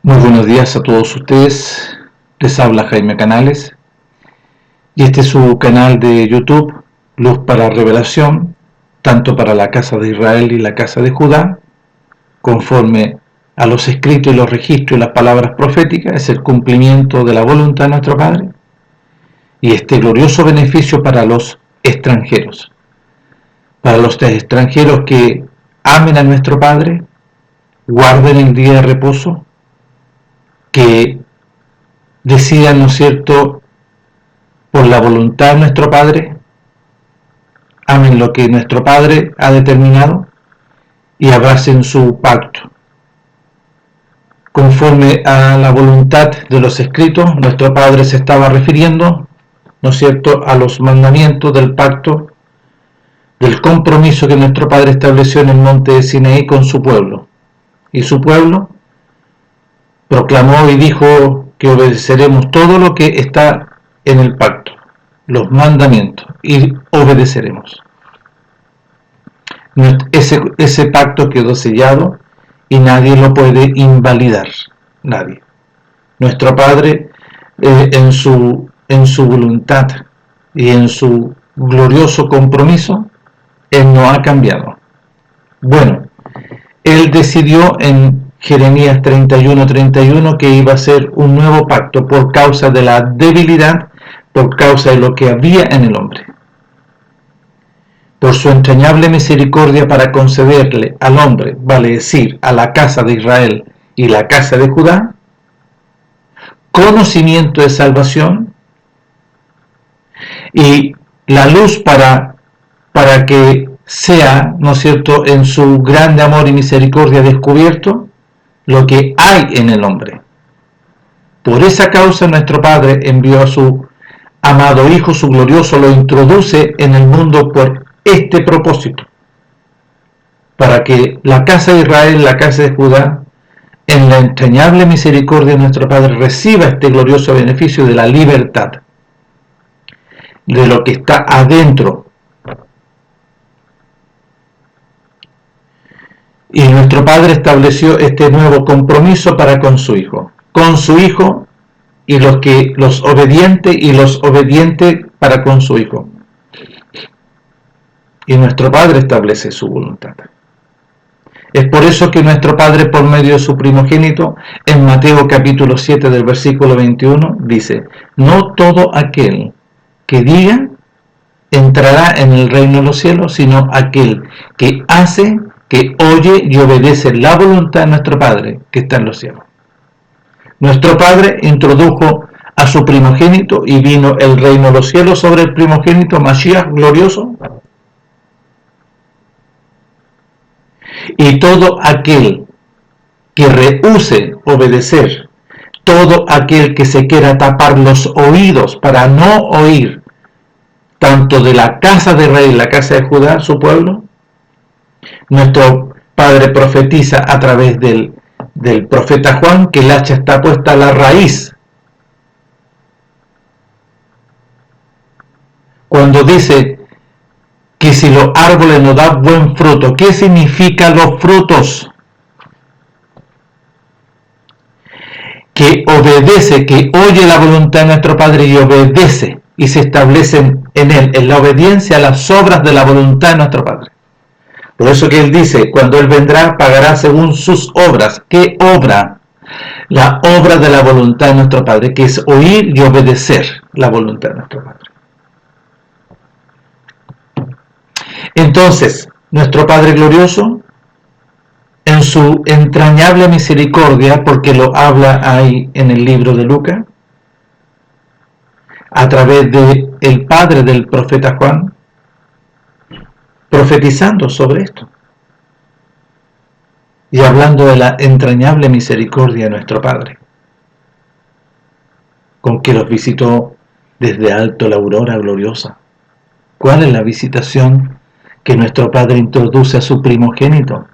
Muy buenos días a todos ustedes, les habla Jaime Canales y este es su canal de YouTube, Luz para Revelación, tanto para la casa de Israel y la casa de Judá, conforme a los escritos y los registros y las palabras proféticas, es el cumplimiento de la voluntad de nuestro Padre y este glorioso beneficio para los extranjeros que amen a nuestro Padre, guarden el día de reposo, que decidan, ¿no es cierto?, por la voluntad de nuestro Padre, amen lo que nuestro Padre ha determinado y abracen su pacto. Conforme a la voluntad de los escritos, nuestro Padre se estaba refiriendo, ¿no es cierto?, a los mandamientos del pacto, del compromiso que nuestro Padre estableció en el monte de Sinaí con su pueblo. Y su pueblo proclamó y dijo que obedeceremos todo lo que está en el pacto, los mandamientos, y obedeceremos. Ese pacto quedó sellado y nadie lo puede invalidar, nadie. Nuestro Padre, en su voluntad y en su glorioso compromiso, Él no ha cambiado. Bueno, Él decidió en Jeremías 31:31 que iba a ser un nuevo pacto por causa de la debilidad, por causa de lo que había en el hombre. Por su entrañable misericordia para concederle al hombre, vale decir, a la casa de Israel y la casa de Judá, conocimiento de salvación y la luz para que sea, ¿no es cierto?, en su grande amor y misericordia descubierto lo que hay en el hombre. Por esa causa nuestro Padre envió a su amado Hijo, su glorioso, lo introduce en el mundo por este propósito, para que la casa de Israel, la casa de Judá, en la entrañable misericordia de nuestro Padre, reciba este glorioso beneficio de la libertad, de lo que está adentro. Y nuestro Padre estableció este nuevo compromiso para con su Hijo y los obedientes para con su Hijo. Y nuestro Padre establece su voluntad. Es por eso que nuestro Padre, por medio de su primogénito, en Mateo capítulo 7 del versículo 21, dice: no todo aquel que diga entrará en el reino de los cielos, sino aquel que hace, que oye y obedece la voluntad de nuestro Padre que está en los cielos. Nuestro Padre introdujo a su primogénito y vino el reino de los cielos sobre el primogénito Mashiach glorioso. Y todo aquel que rehúse obedecer, todo aquel que se quiera tapar los oídos para no oír, tanto de la casa de Israel y la casa de Judá, su pueblo, nuestro Padre profetiza a través del profeta Juan que el hacha está puesta a la raíz. Cuando dice que si los árboles no dan buen fruto, ¿qué significan los frutos? Que obedece, que oye la voluntad de nuestro Padre y obedece, y se establecen en él, en la obediencia a las obras de la voluntad de nuestro Padre. Por eso que él dice, cuando él vendrá, pagará según sus obras. ¿Qué obra? La obra de la voluntad de nuestro Padre, que es oír y obedecer la voluntad de nuestro Padre. Entonces, nuestro Padre glorioso, en su entrañable misericordia, porque lo habla ahí en el libro de Lucas, a través del padre del profeta Juan, profetizando sobre esto y hablando de la entrañable misericordia de nuestro Padre, con que los visitó desde alto la aurora gloriosa. ¿Cuál es la visitación que nuestro Padre introduce a su primogénito?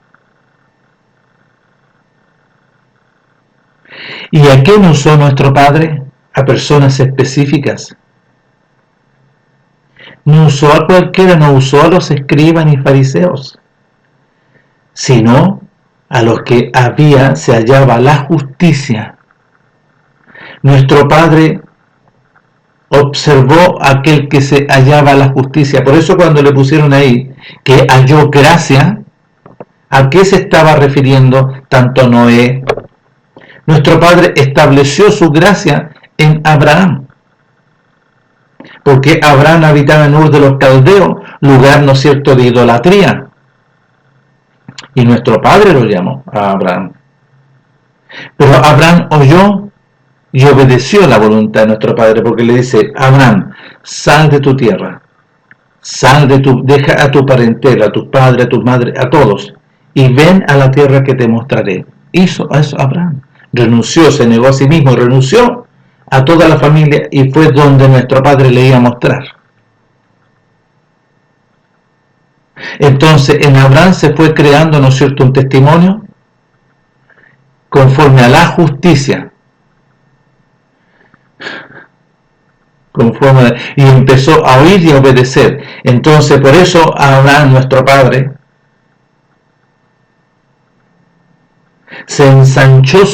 ¿Y a quién usó nuestro Padre? A personas específicas. No usó a cualquiera, no usó a los escribas ni fariseos, sino a los que se hallaba la justicia. Nuestro Padre observó a aquel que se hallaba la justicia. Por eso cuando le pusieron ahí que halló gracia, ¿a qué se estaba refiriendo tanto Noé? Nuestro Padre estableció su gracia en Abraham, porque Abraham habitaba en Ur de los Caldeos, lugar, ¿no es cierto?, de idolatría. Y nuestro Padre lo llamó a Abraham. Pero Abraham oyó y obedeció la voluntad de nuestro Padre, porque le dice: Abraham, sal de tu tierra, deja a tu parentela, a tus padres, a tu madre, a todos, y ven a la tierra que te mostraré. Hizo eso Abraham. Renunció, se negó a sí mismo, renunció a toda la familia y fue donde nuestro Padre le iba a mostrar. Entonces en Abraham se fue creando, ¿no es cierto?, un testimonio conforme a la justicia, y empezó a oír y a obedecer. Entonces por eso Abraham, nuestro Padre, se ensanchó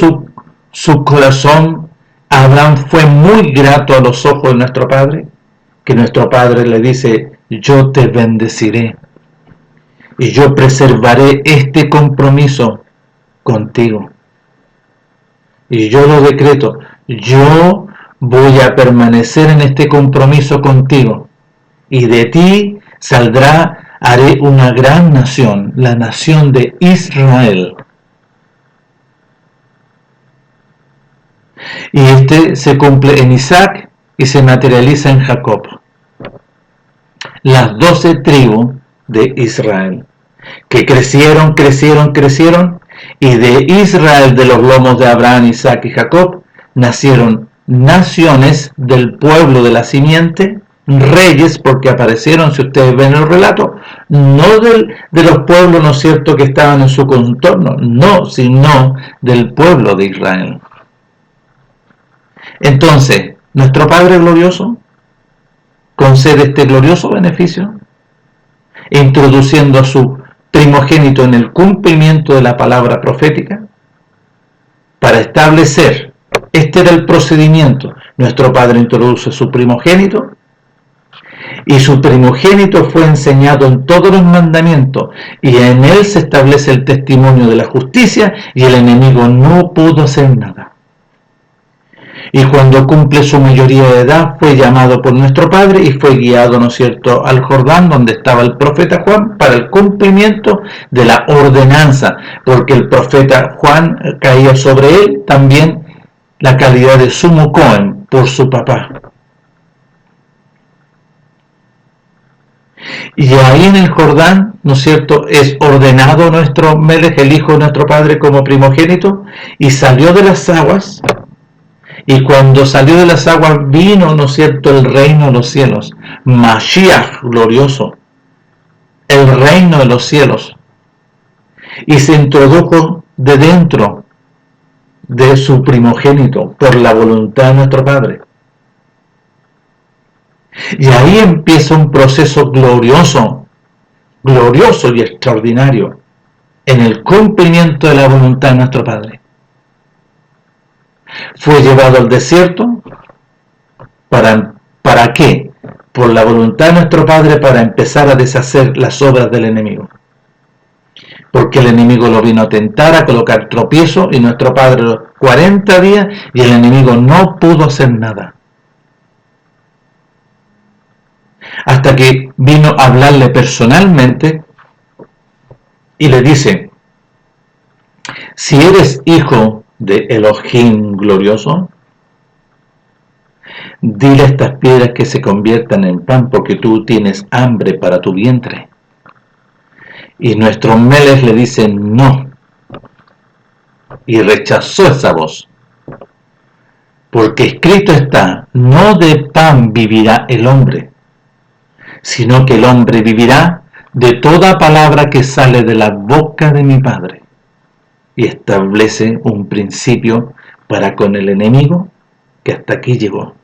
su corazón. Abraham fue muy grato a los ojos de nuestro Padre, que nuestro Padre le dice: yo te bendeciré y yo preservaré este compromiso contigo. Y yo lo decreto, yo voy a permanecer en este compromiso contigo, y de ti haré una gran nación, la nación de Israel. Y este se cumple en Isaac y se materializa en Jacob. Las 12 tribus de Israel, que crecieron, y de Israel, de los lomos de Abraham, Isaac y Jacob, nacieron naciones del pueblo de la simiente, reyes, porque aparecieron, si ustedes ven el relato, no de los pueblos, ¿no es cierto?, que estaban en su contorno, no, sino del pueblo de Israel. Entonces, nuestro Padre glorioso concede este glorioso beneficio, introduciendo a su primogénito en el cumplimiento de la palabra profética, para establecer, este era el procedimiento. Nuestro Padre introduce su primogénito, y su primogénito fue enseñado en todos los mandamientos, y en él se establece el testimonio de la justicia, y el enemigo no pudo hacer nada. Y cuando cumple su mayoría de edad, fue llamado por nuestro Padre y fue guiado, ¿no es cierto?, al Jordán, donde estaba el profeta Juan, para el cumplimiento de la ordenanza, porque el profeta Juan caía sobre él también la calidad de sumo Cohen por su papá. Y ahí en el Jordán, ¿no es cierto?, es ordenado nuestro Melech, el hijo de nuestro Padre, como primogénito, y salió de las aguas. Y cuando salió de las aguas vino, ¿no es cierto?, el reino de los cielos, Mashiach glorioso, el reino de los cielos, y se introdujo de dentro de su primogénito por la voluntad de nuestro Padre. Y ahí empieza un proceso glorioso y extraordinario en el cumplimiento de la voluntad de nuestro Padre. Fue llevado al desierto, ¿para qué? Por la voluntad de nuestro Padre, para empezar a deshacer las obras del enemigo. Porque el enemigo lo vino a tentar, a colocar tropiezo, y nuestro Padre los 40 días, y el enemigo no pudo hacer nada. Hasta que vino a hablarle personalmente y le dice: si eres hijo de Elohim glorioso, dile a estas piedras que se conviertan en pan, porque tú tienes hambre para tu vientre. Y nuestro Melech le dice no, y rechazó esa voz, porque escrito está: no de pan vivirá el hombre, sino que el hombre vivirá de toda palabra que sale de la boca de mi Padre. Y establece un principio para con el enemigo que hasta aquí llegó.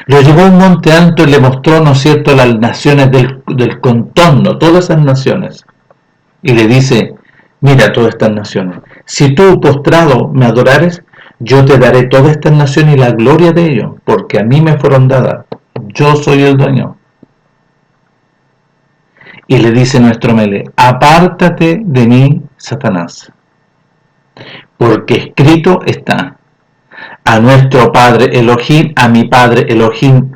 Lo llevó a un monte alto y le mostró, ¿no es cierto?, las naciones del contorno, todas esas naciones. Y le dice: mira todas estas naciones. Si tú postrado me adorares, yo te daré todas estas naciones y la gloria de ellos, porque a mí me fueron dadas. Yo soy el dueño. Y le dice nuestro Mele, apártate de mí, Satanás, porque escrito está, a nuestro Padre Elohim, a mi Padre Elohim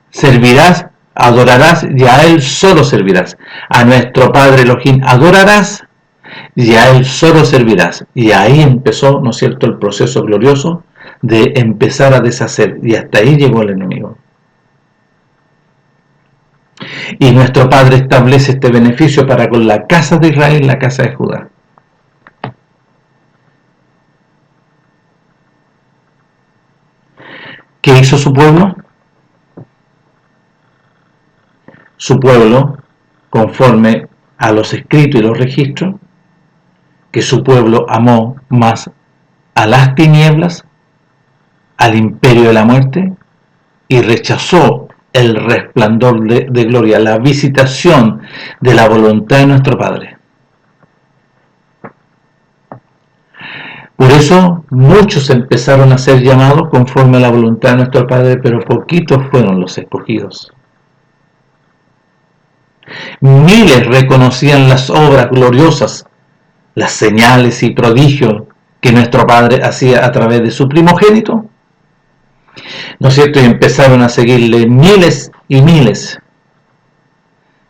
servirás, adorarás y a Él solo servirás. A nuestro Padre Elohim adorarás y a Él solo servirás. Y ahí empezó, ¿no es cierto?, el proceso glorioso de empezar a deshacer, y hasta ahí llegó el enemigo. Y nuestro Padre establece este beneficio para con la casa de Israel y la casa de Judá. ¿Qué hizo su pueblo? Su pueblo, conforme a los escritos y los registros, que su pueblo amó más a las tinieblas, al imperio de la muerte, y rechazó el resplandor de gloria, la visitación de la voluntad de nuestro Padre. Por eso muchos empezaron a ser llamados conforme a la voluntad de nuestro Padre, pero poquitos fueron los escogidos. Miles reconocían las obras gloriosas, las señales y prodigios que nuestro Padre hacía a través de su primogénito, ¿no es cierto? Y empezaron a seguirle miles y miles.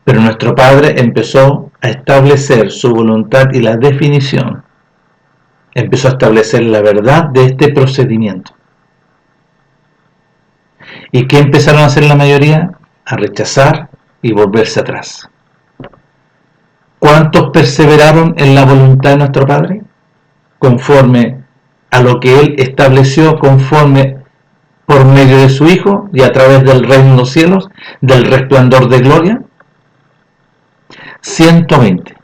Pero nuestro Padre empezó a establecer su voluntad y la definición. Empezó a establecer la verdad de este procedimiento. ¿Y qué empezaron a hacer la mayoría? A rechazar y volverse atrás. ¿Cuántos perseveraron en la voluntad de nuestro Padre? Conforme a lo que Él estableció, conforme por medio de su Hijo y a través del reino de los cielos, del resplandor de gloria. 120.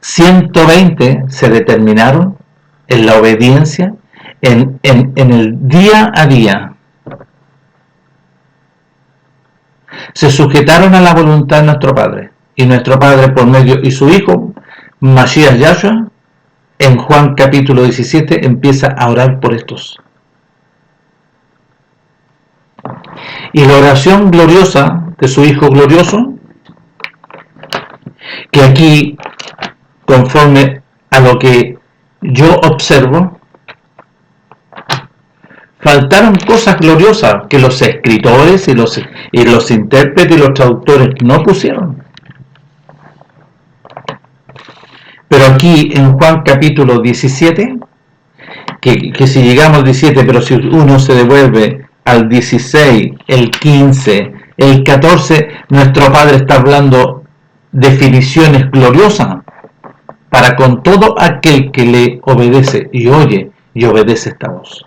120 se determinaron en la obediencia, en el día a día. Se sujetaron a la voluntad de nuestro Padre, y nuestro Padre por medio y su Hijo, Mashiach Yahshua, en Juan capítulo 17 empieza a orar por estos. Y la oración gloriosa de su Hijo glorioso, que aquí, conforme a lo que yo observo, faltaron cosas gloriosas que los escritores y los intérpretes y los traductores no pusieron. Pero aquí en Juan capítulo 17, que si llegamos al 17, pero si uno se devuelve al 16, el 15, el 14, nuestro Padre está hablando definiciones gloriosas para con todo aquel que le obedece y oye y obedece esta voz.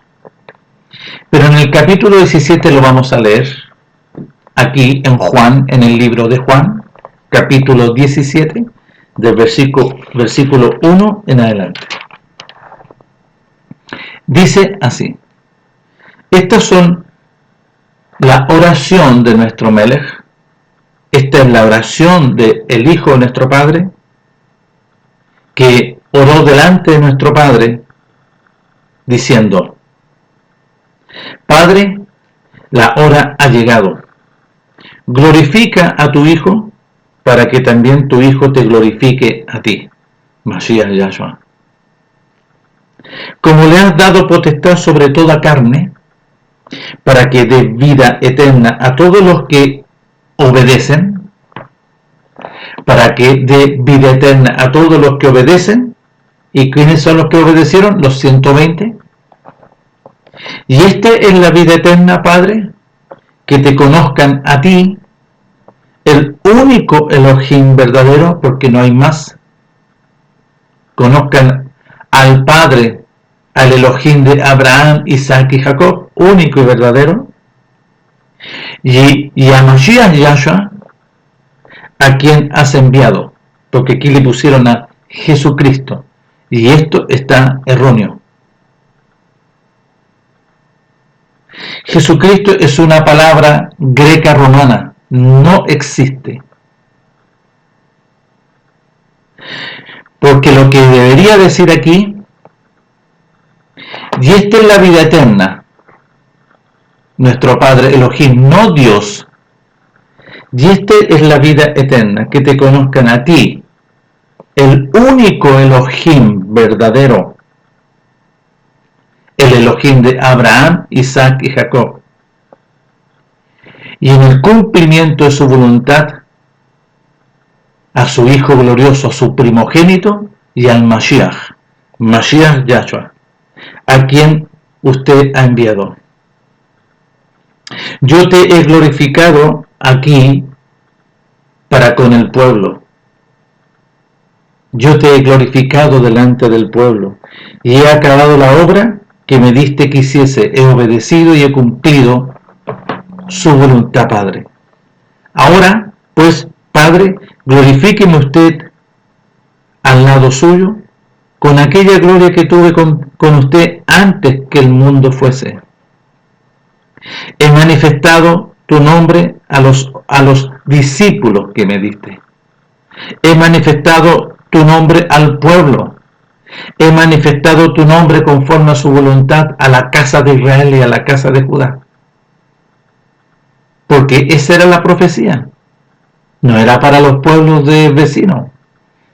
Pero en el capítulo 17 lo vamos a leer aquí en Juan, en el libro de Juan, capítulo 17, del versículo 1 en adelante. Dice así: estas son la oración de nuestro Melech, esta es la oración del Hijo de nuestro Padre, que oró delante de nuestro Padre, diciendo: Padre, la hora ha llegado. Glorifica a tu Hijo, para que también tu Hijo te glorifique a ti, Mashiach Yahshua. Como le has dado potestad sobre toda carne, para que dé vida eterna a todos los que obedecen, para que dé vida eterna a todos los que obedecen. ¿Y quiénes son los que obedecieron? Los 120. Y esta es la vida eterna, Padre, que te conozcan a ti, el único Elohim verdadero, porque no hay más. Conozcan al Padre, al Elohim de Abraham, Isaac y Jacob, único y verdadero, y a Mashiach Yahshua, a quien has enviado, porque aquí le pusieron a Jesucristo, y esto está erróneo. Jesucristo es una palabra greca romana, no existe. Porque lo que debería decir aquí, y esta es la vida eterna, nuestro Padre Elohim, no Dios, y esta es la vida eterna, que te conozcan a ti, el único Elohim verdadero, el Elohim de Abraham, Isaac y Jacob, y en el cumplimiento de su voluntad, a su Hijo glorioso, a su primogénito, y al Mashiach, Mashiach Yahshua, a quien usted ha enviado. Yo te he glorificado aquí para con el pueblo. Yo te he glorificado delante del pueblo, y he acabado la obra que me diste que hiciese. He obedecido y he cumplido su voluntad, Padre. Ahora, pues, Padre, glorifíqueme usted al lado suyo, con aquella gloria que tuve con usted antes que el mundo fuese. He manifestado tu nombre a los discípulos que me diste. He manifestado tu nombre al pueblo. He manifestado tu nombre conforme a su voluntad a la casa de Israel y a la casa de Judá. Porque esa era la profecía. No era para los pueblos de vecinos.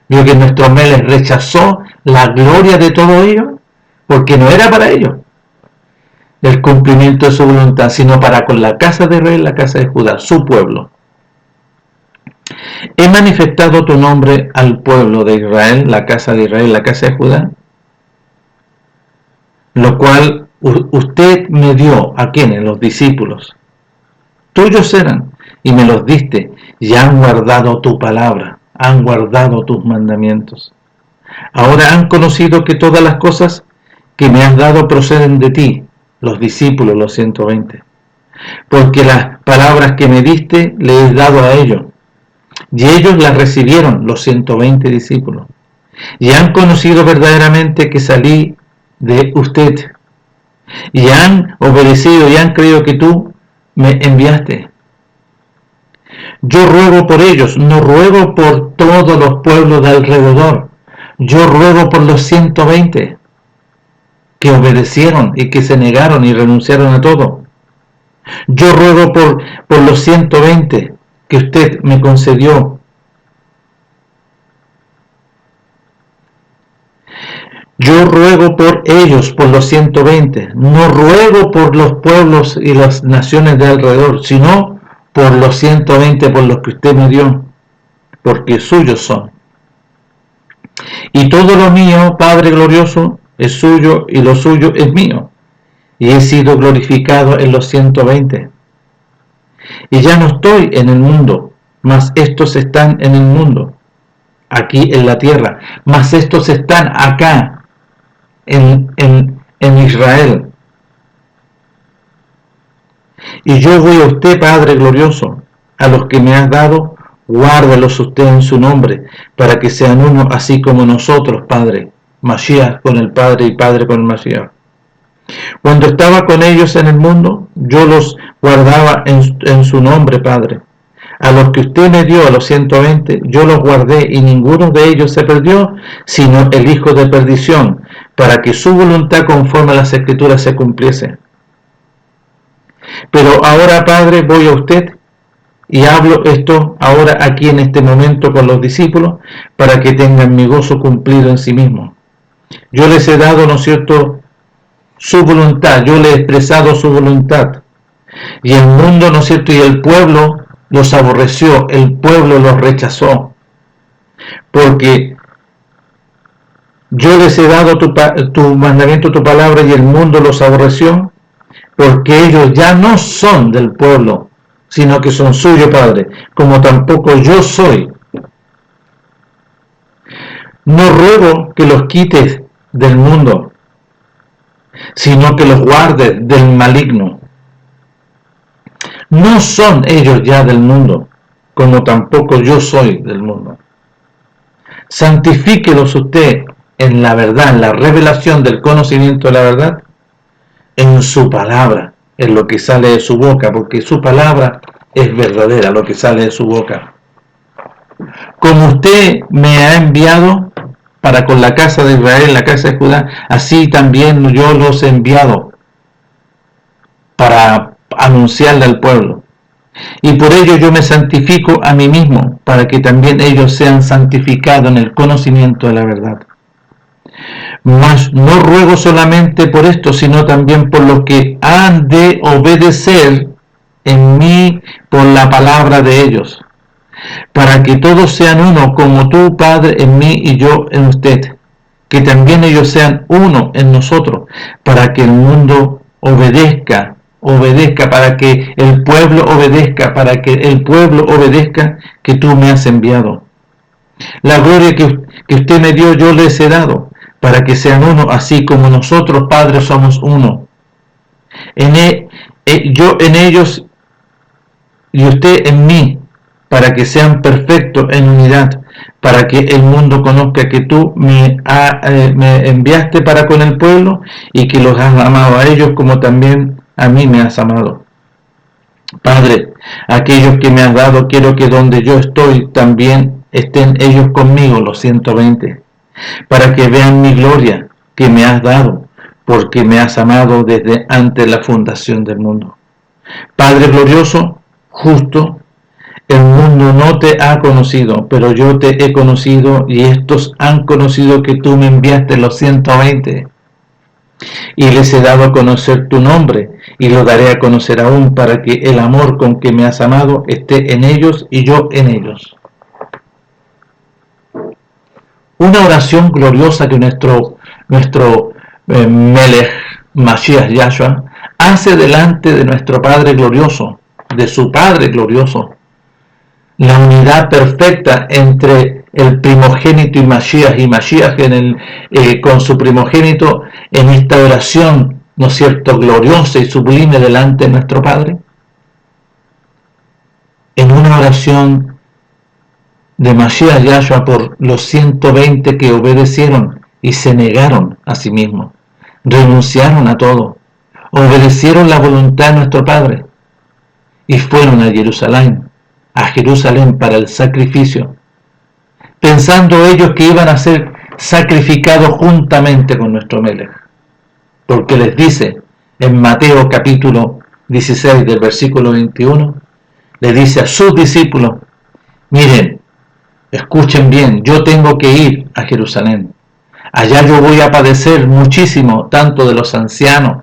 Digo que nuestro Melech rechazó la gloria de todo ello, porque no era para ellos el cumplimiento de su voluntad, sino para con la casa de Israel, la casa de Judá, su pueblo. He manifestado tu nombre al pueblo de Israel, la casa de Israel, la casa de Judá, lo cual usted me dio, ¿a quiénes? Los discípulos. Tuyos eran, y me los diste, y han guardado tu palabra, han guardado tus mandamientos. Ahora han conocido que todas las cosas que me has dado proceden de ti, los discípulos, los 120. Porque las palabras que me diste les he dado a ellos, y ellos las recibieron, los 120 discípulos, y han conocido verdaderamente que salí de usted, y han obedecido y han creído que tú me enviaste. Yo ruego por ellos, no ruego por todos los pueblos de alrededor, yo ruego por los 120 que obedecieron y que se negaron y renunciaron a todo. Yo ruego por los 120 que usted me concedió. Yo ruego por ellos, por los 120. No ruego por los pueblos y las naciones de alrededor, sino por los 120 por los que usted me dio, porque suyos son. Y todo lo mío, Padre glorioso, es suyo y lo suyo es mío. Y he sido glorificado en los 120. Y ya no estoy en el mundo, mas estos están en el mundo, aquí en la tierra, mas estos están acá, en Israel. Y yo voy a usted, Padre glorioso, a los que me has dado, guárdelos usted en su nombre, para que sean uno así como nosotros, Padre, Mashiach con el Padre y Padre con el Mashiach. Cuando estaba con ellos en el mundo, yo los guardaba en su nombre, Padre. A los que usted me dio, a los 120, yo los guardé y ninguno de ellos se perdió, sino el hijo de perdición, para que su voluntad conforme a las Escrituras se cumpliese. Pero ahora, Padre, voy a usted y hablo esto ahora aquí en este momento con los discípulos, para que tengan mi gozo cumplido en sí mismo. Yo les he dado, ¿no es cierto?, su voluntad, yo le he expresado su voluntad. Y el mundo, ¿no es cierto?, y el pueblo los aborreció, el pueblo los rechazó. Porque yo les he dado tu mandamiento, tu palabra, y el mundo los aborreció, porque ellos ya no son del pueblo, sino que son suyos, Padre, como tampoco yo soy. No ruego que los quites del mundo, sino que los guardes del maligno. No son ellos ya del mundo, como tampoco yo soy del mundo. Santifíquelos usted en la verdad, en la revelación del conocimiento de la verdad, en su palabra, en lo que sale de su boca, porque su palabra es verdadera, lo que sale de su boca. Como usted me ha enviado, para con la casa de Israel, la casa de Judá, así también yo los he enviado para anunciarle al pueblo. Y por ello yo me santifico a mí mismo, para que también ellos sean santificados en el conocimiento de la verdad. Mas no ruego solamente por esto, sino también por los que han de obedecer en mí por la palabra de ellos, para que todos sean uno, como tú, Padre, en mí y yo en usted, que también ellos sean uno en nosotros, para que el mundo obedezca, para que el pueblo obedezca que tú me has enviado. La gloria que usted me dio yo les he dado, para que sean uno, así como nosotros, Padre, somos uno. Yo en ellos y usted en mí, para que sean perfectos en unidad, para que el mundo conozca que tú me enviaste para con el pueblo y que los has amado a ellos como también a mí me has amado. Padre, aquellos que me has dado, quiero que donde yo estoy también estén ellos conmigo, los 120, para que vean mi gloria que me has dado, porque me has amado desde antes de la fundación del mundo. Padre glorioso, justo, el mundo no te ha conocido, pero yo te he conocido y estos han conocido que tú me enviaste los 120. Y les he dado a conocer tu nombre y lo daré a conocer aún para que el amor con que me has amado esté en ellos y yo en ellos. Una oración gloriosa que nuestro Melech Mashiach Yahshua hace delante de nuestro Padre glorioso, de su Padre glorioso. La unidad perfecta entre el primogénito y Mashiach con su primogénito en esta oración, ¿no es cierto?, gloriosa y sublime delante de nuestro Padre. En una oración de Mashiach Yahshua por los 120 que obedecieron y se negaron a sí mismos, renunciaron a todo, obedecieron la voluntad de nuestro Padre y fueron a Jerusalén para el sacrificio, pensando ellos que iban a ser sacrificados juntamente con nuestro Melech, porque les dice en Mateo capítulo 16 del versículo 21, le dice a sus discípulos: miren, escuchen bien, yo tengo que ir a Jerusalén, allá yo voy a padecer muchísimo, tanto de los ancianos,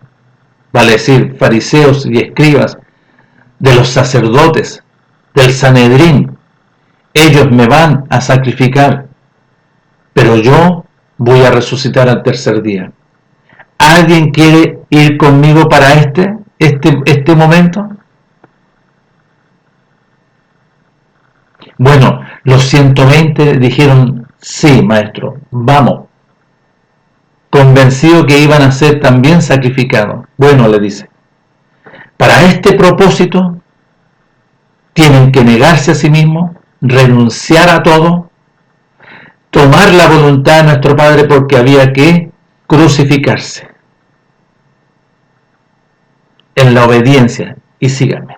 vale decir, fariseos y escribas, de los sacerdotes, del Sanedrín. Ellos me van a sacrificar, pero yo voy a resucitar al tercer día. ¿Alguien quiere ir conmigo para este momento? Bueno, los 120 dijeron: sí, maestro, vamos, convencidos que iban a ser también sacrificados. Bueno, le dice, para este propósito tienen que negarse a sí mismos, renunciar a todo, tomar la voluntad de nuestro Padre, porque había que crucificarse en la obediencia. Y síganme.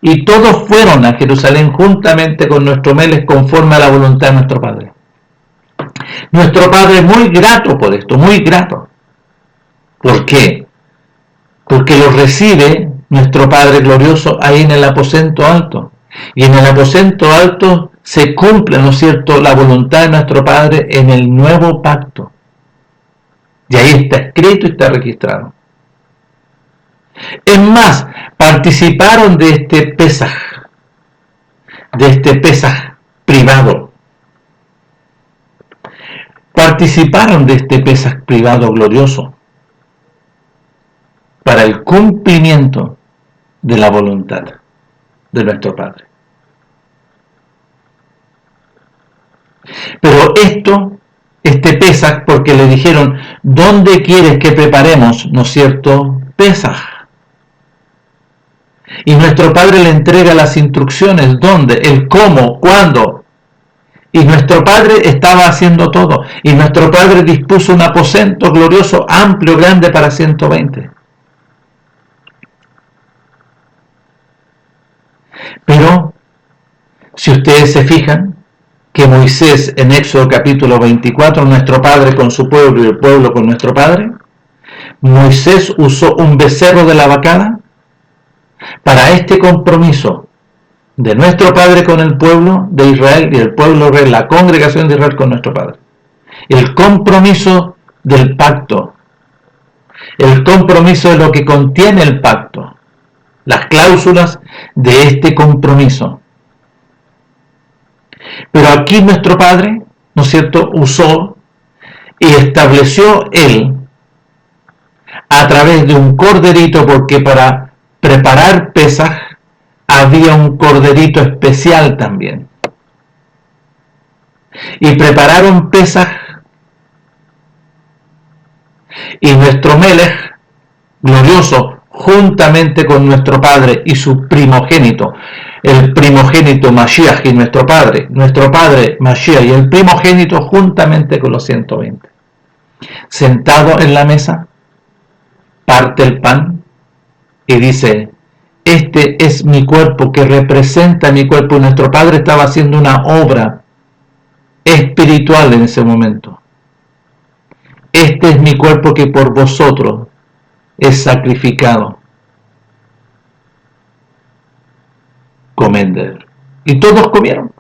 Y todos fueron a Jerusalén juntamente con nuestro Melech, conforme a la voluntad de nuestro Padre. Nuestro Padre es muy grato por esto, muy grato. ¿Por qué? Porque lo recibe nuestro Padre glorioso ahí en el aposento alto. Y en el aposento alto se cumple, ¿no es cierto?, la voluntad de nuestro Padre en el nuevo pacto. Y ahí está escrito y está registrado. Es más, participaron de este Pesaj privado. Participaron de este Pesaj privado glorioso para el cumplimiento de la voluntad de nuestro Padre. Pero este Pesaj, porque le dijeron: ¿dónde quieres que preparemos, no es cierto, Pesaj? Y nuestro Padre le entrega las instrucciones: ¿dónde? El cómo, cuándo. Y nuestro Padre estaba haciendo todo. Y nuestro Padre dispuso un aposento glorioso, amplio, grande para 120. Pero, si ustedes se fijan, que Moisés en Éxodo capítulo 24, nuestro padre con su pueblo y el pueblo con nuestro padre. Moisés usó un becerro de la vacada para este compromiso de nuestro padre con el pueblo de Israel y el pueblo de Israel, la congregación de Israel con nuestro padre. El compromiso del pacto, el compromiso de lo que contiene el pacto, las cláusulas de este compromiso. Pero aquí nuestro padre, ¿no es cierto?, usó y estableció él a través de un corderito, porque para preparar Pesaj había un corderito especial también. Y prepararon Pesaj, y nuestro Melech glorioso, juntamente con nuestro padre y su primogénito, el primogénito Mashiach y nuestro padre Mashiach y el primogénito juntamente con los 120. Sentado en la mesa, parte el pan y dice: este es mi cuerpo que representa mi cuerpo. Y nuestro padre estaba haciendo una obra espiritual en ese momento. Este es mi cuerpo que por vosotros es sacrificado. Comed de él. Y todos comieron.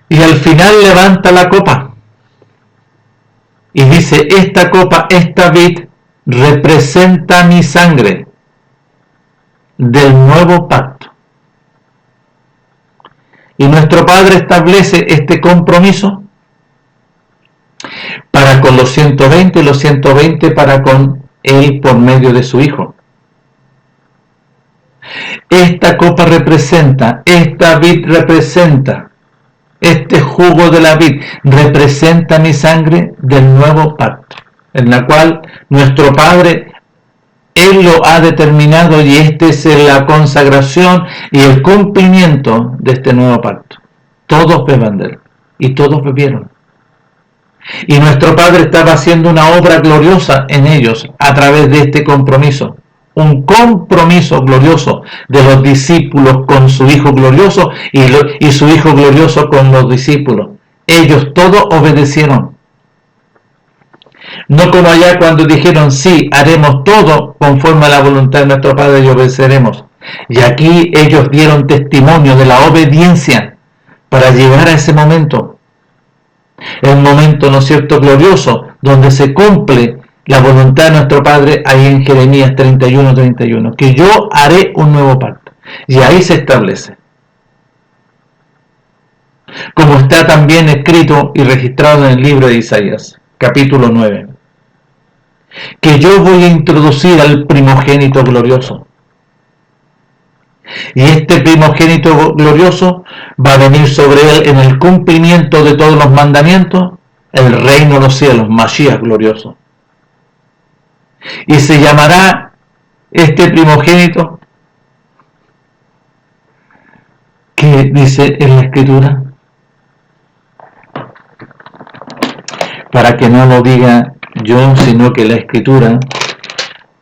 Y al final levanta la copa y dice: esta copa, esta vid, representa mi sangre del nuevo pacto. Y nuestro Padre establece este compromiso para con los 120 y los 120 para con él por medio de su Hijo. Esta copa representa, esta vid representa, este jugo de la vid representa mi sangre del nuevo pacto, en la cual nuestro Padre, Él lo ha determinado, y esta es la consagración y el cumplimiento de este nuevo pacto. Todos beban de él, y todos bebieron. Y nuestro Padre estaba haciendo una obra gloriosa en ellos a través de este compromiso. Un compromiso glorioso de los discípulos con su Hijo glorioso y su Hijo glorioso con los discípulos. Ellos todos obedecieron. No como allá cuando dijeron: sí, haremos todo conforme a la voluntad de nuestro Padre y obedeceremos. Y aquí ellos dieron testimonio de la obediencia para llegar a ese momento. El momento, ¿no es cierto?, glorioso, donde se cumple la voluntad de nuestro Padre, ahí en Jeremías 31:31, que yo haré un nuevo pacto. Y ahí se establece, como está también escrito y registrado en el libro de Isaías, capítulo 9, que yo voy a introducir al primogénito glorioso. Y este primogénito glorioso va a venir sobre él en el cumplimiento de todos los mandamientos, el reino de los cielos, Mashiach glorioso. Y se llamará este primogénito, que dice en la Escritura, para que no lo diga yo, sino que la Escritura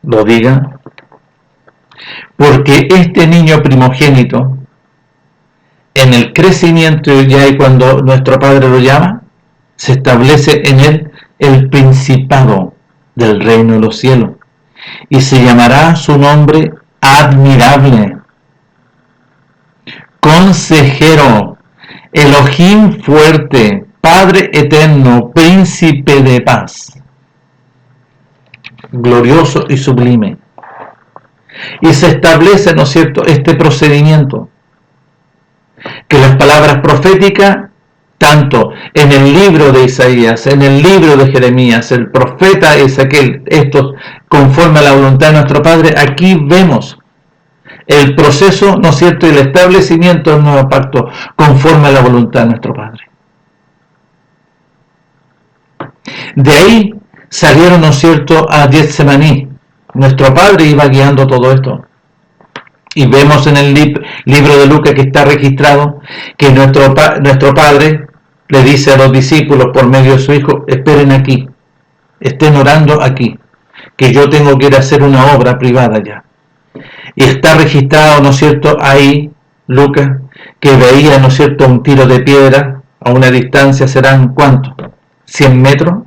lo diga, porque este niño primogénito, en el crecimiento ya y cuando nuestro Padre lo llama, se establece en él el principado del reino de los cielos, y se llamará su nombre admirable, consejero, Elohim fuerte, Padre eterno, príncipe de paz, glorioso y sublime. Y se establece, ¿no es cierto?, este procedimiento, que las palabras proféticas, tanto en el libro de Isaías, en el libro de Jeremías, el profeta Ezequiel, estos conforme a la voluntad de nuestro Padre, aquí vemos el proceso, ¿no es cierto?, y el establecimiento del nuevo pacto conforme a la voluntad de nuestro Padre. De ahí salieron, ¿no es cierto?, a Getsemaní. Nuestro Padre iba guiando todo esto. Y vemos en el libro de Lucas, que está registrado, que nuestro Padre le dice a los discípulos por medio de su Hijo: esperen aquí, estén orando aquí, que yo tengo que ir a hacer una obra privada ya. Y está registrado, ¿no es cierto?, ahí, Lucas, que veía, ¿no es cierto?, un tiro de piedra a una distancia, ¿serán cuántos? 100 metros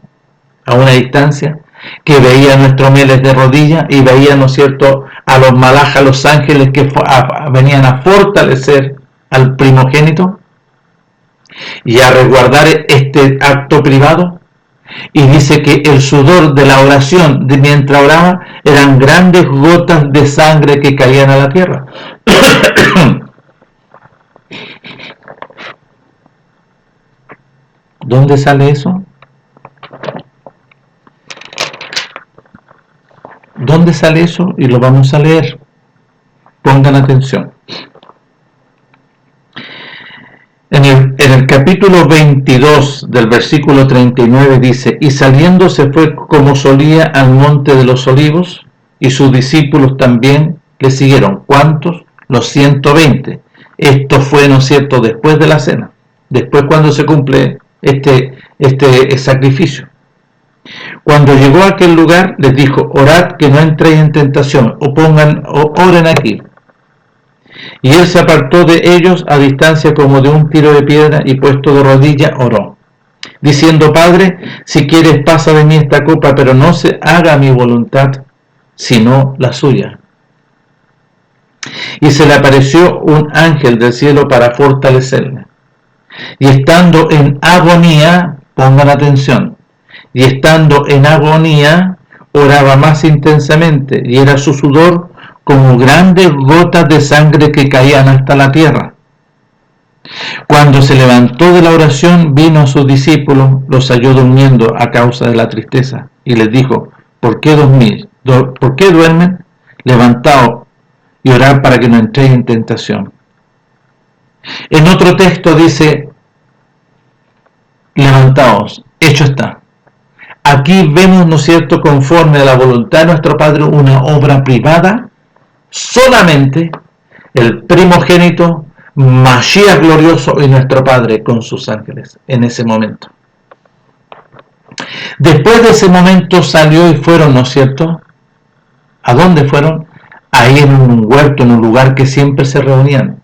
a una distancia, que veía a nuestro Meles de rodillas y veía, ¿no es cierto?, a los malajas, los ángeles que venían a fortalecer al primogénito y a resguardar este acto privado. Y dice que el sudor de la oración, de mientras oraba, eran grandes gotas de sangre que caían a la tierra. ¿Dónde sale eso? ¿Dónde sale eso? Y lo vamos a leer. Pongan atención. En el capítulo 22 del versículo 39 dice: y saliendo se fue como solía al monte de los olivos, y sus discípulos también le siguieron. ¿Cuántos? Los 120. Esto fue, ¿no es cierto?, después de la cena, después cuando se cumple este sacrificio. Cuando llegó a aquel lugar, les dijo: orad que no entréis en tentación, o oren aquí. Y él se apartó de ellos a distancia como de un tiro de piedra, y puesto de rodillas oró, diciendo: Padre, si quieres pasa de mí esta copa, pero no se haga mi voluntad, sino la suya. Y se le apareció un ángel del cielo para fortalecerle. Y estando en agonía, pongan atención, y estando en agonía, oraba más intensamente, y era su sudor como grandes gotas de sangre que caían hasta la tierra. Cuando se levantó de la oración, vino a sus discípulos, los halló durmiendo a causa de la tristeza, y les dijo: ¿por qué dormís? ¿Por qué duermen? Levantaos y orad para que no entréis en tentación. En otro texto dice: levantaos, hecho está. Aquí vemos, ¿no es cierto?, conforme a la voluntad de nuestro Padre, una obra privada. Solamente el primogénito, Mashiach glorioso, y nuestro Padre con sus ángeles en ese momento. Después de ese momento salió y fueron, ¿no es cierto? ¿A dónde fueron? Ahí en un huerto, en un lugar que siempre se reunían,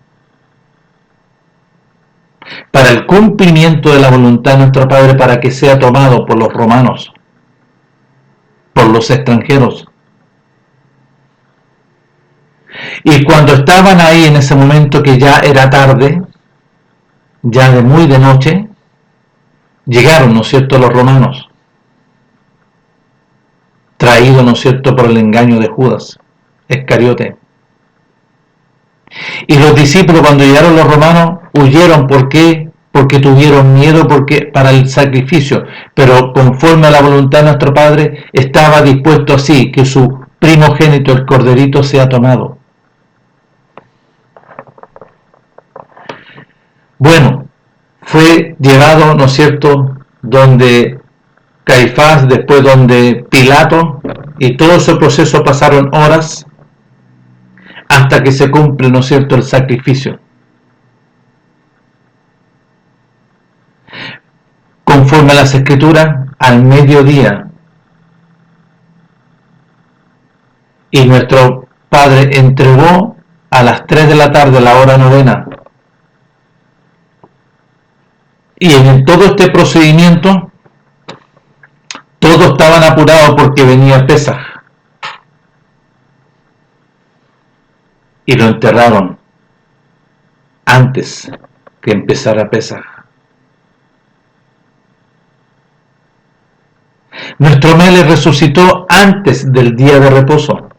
para el cumplimiento de la voluntad de nuestro Padre, para que sea tomado por los romanos, por los extranjeros. Y cuando estaban ahí en ese momento, que ya era tarde, ya de muy de noche, llegaron, ¿no es cierto?, los romanos, traídos, ¿no es cierto?, por el engaño de Judas Iscariote. Y los discípulos, cuando llegaron los romanos, huyeron. ¿Por qué? Porque tuvieron miedo, para el sacrificio. Pero conforme a la voluntad de nuestro Padre, estaba dispuesto así, que su primogénito, el corderito, sea tomado. Bueno, fue llevado, ¿no es cierto?, donde Caifás, después donde Pilato, y todo ese proceso pasaron horas hasta que se cumple, ¿no es cierto?, el sacrificio. Conforme a las Escrituras, al mediodía, y nuestro Padre entregó a las 3 de la tarde, la hora novena. Y en todo este procedimiento, todos estaban apurados porque venía Pesaj. Y lo enterraron antes que empezara Pesaj. Nuestro Meles resucitó antes del día de reposo,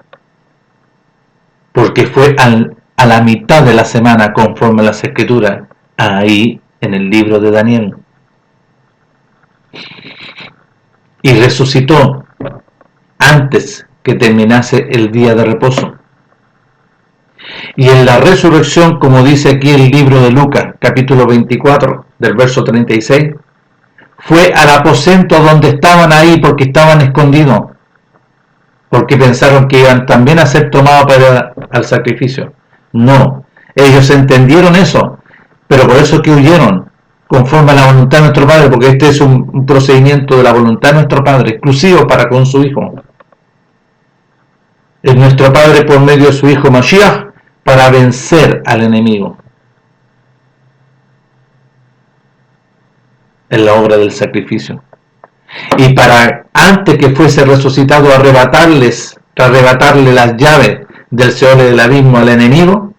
porque fue a la mitad de la semana, conforme a las Escrituras, ahí en el libro de Daniel. Y resucitó antes que terminase el día de reposo. Y en la resurrección, como dice aquí el libro de Lucas, capítulo 24, del verso 36, fue al aposento donde estaban ahí, porque estaban escondidos, porque pensaron que iban también a ser tomados para el sacrificio. No, ellos entendieron eso, pero por eso que huyeron, conforme a la voluntad de nuestro Padre, porque este es un procedimiento de la voluntad de nuestro Padre, exclusivo para con su Hijo. Es nuestro Padre por medio de su Hijo Mashiach, para vencer al enemigo. en la obra del sacrificio. Y para, antes que fuese resucitado, arrebatarle las llaves del Seol y del abismo al enemigo,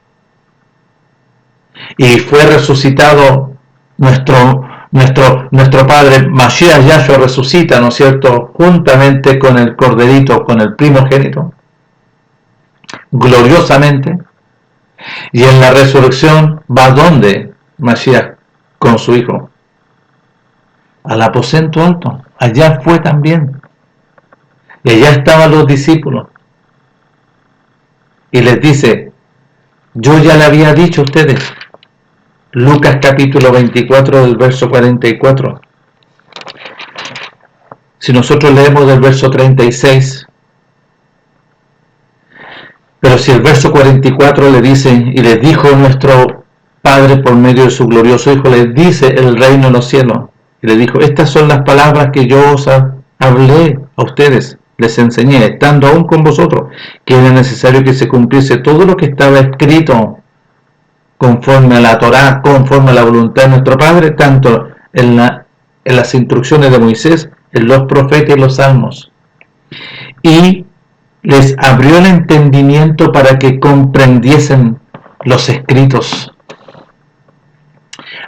y fue resucitado nuestro Padre, Mashiach Yahshua resucita, ¿no es cierto?, juntamente con el corderito, con el primogénito, gloriosamente, y en la resurrección va donde Mashiach con su hijo, al aposento alto. Allá fue también, y allá estaban los discípulos, y les dice: yo ya le había dicho a ustedes. Lucas capítulo 24 del verso 44. Si nosotros leemos del verso 36, pero si el verso 44 le dice: y les dijo nuestro Padre por medio de su glorioso Hijo, les dice el reino de los cielos, y les dijo: estas son las palabras que yo os hablé a ustedes, les enseñé, estando aún con vosotros, que era necesario que se cumpliese todo lo que estaba escrito conforme a la Torá, conforme a la voluntad de nuestro Padre, tanto en las instrucciones de Moisés, en los profetas y los salmos. Y les abrió el entendimiento para que comprendiesen los escritos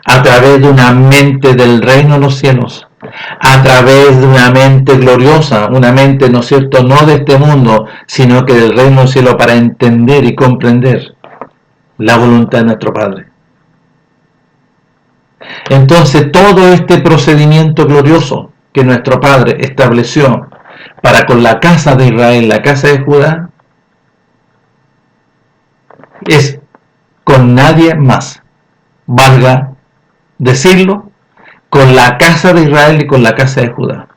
a través de una mente del reino de los cielos, a través de una mente gloriosa, una mente, ¿no es cierto?, no de este mundo, sino que del reino del cielo, para entender y comprender la voluntad de nuestro Padre. Entonces, todo este procedimiento glorioso que nuestro Padre estableció para con la casa de Israel, la casa de Judá, es con nadie más, valga decirlo, con la casa de Israel y con la casa de Judá.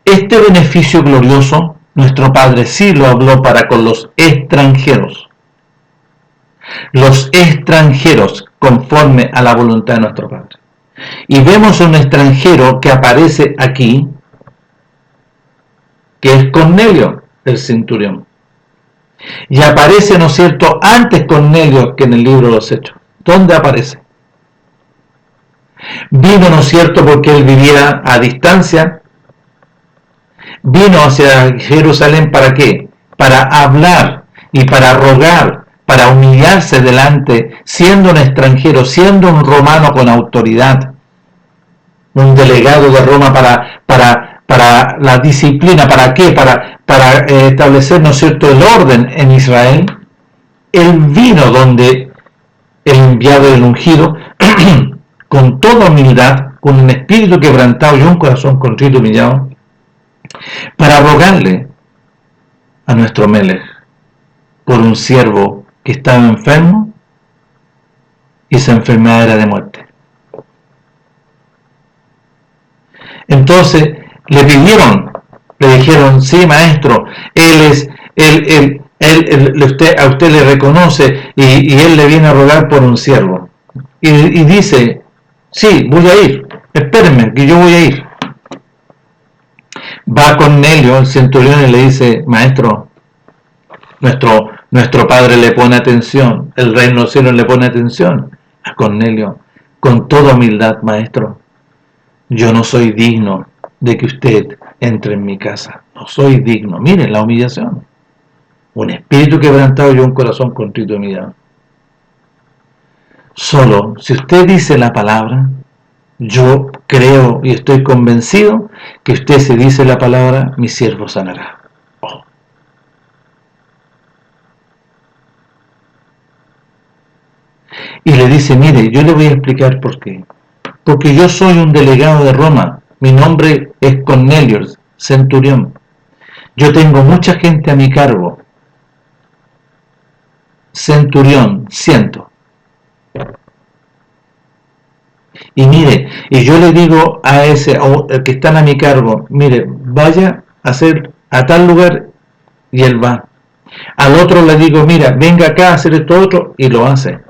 Este beneficio glorioso, nuestro Padre sí lo habló para con los extranjeros conforme a la voluntad de nuestro Padre. Y vemos un extranjero que aparece aquí, que es Cornelio, el centurión. Y aparece, ¿no es cierto?, antes Cornelio que en el libro de los Hechos. ¿Dónde aparece? Vino, ¿no es cierto?, porque él vivía a distancia. Vino hacia Jerusalén, ¿para qué? Para hablar y para rogar, para humillarse delante, siendo un extranjero, siendo un romano con autoridad, un delegado de Roma para la disciplina. ¿Para qué? Para establecer, ¿no es cierto?, el orden en Israel. Él vino donde el enviado del ungido, con toda humildad, con un espíritu quebrantado y un corazón contrito y humillado, para rogarle a nuestro Melech por un siervo que estaba enfermo y esa enfermedad era de muerte. Entonces le dijeron: sí, maestro, a usted le reconoce y él le viene a rogar por un siervo. Y dice: sí, voy a ir, espérenme que yo voy a ir. Va Cornelio, el centurión, y le dice: maestro, nuestro Padre le pone atención, el reino de los cielos le pone atención a Cornelio, con toda humildad: maestro, yo no soy digno de que usted entre en mi casa, no soy digno. Miren la humillación, un espíritu quebrantado y un corazón contrito y humillado. Solo si usted dice la palabra, yo creo y estoy convencido que usted, si dice la palabra, mi siervo sanará. Oh. Y le dice: mire, yo le voy a explicar por qué. Porque yo soy un delegado de Roma, mi nombre es Cornelio, centurión. Yo tengo mucha gente a mi cargo. Centurión, 100. Y mire, y yo le digo a ese que están a mi cargo: mire, vaya a hacer a tal lugar, y él va. Al otro le digo: mira, venga acá a hacer esto otro, y lo hace.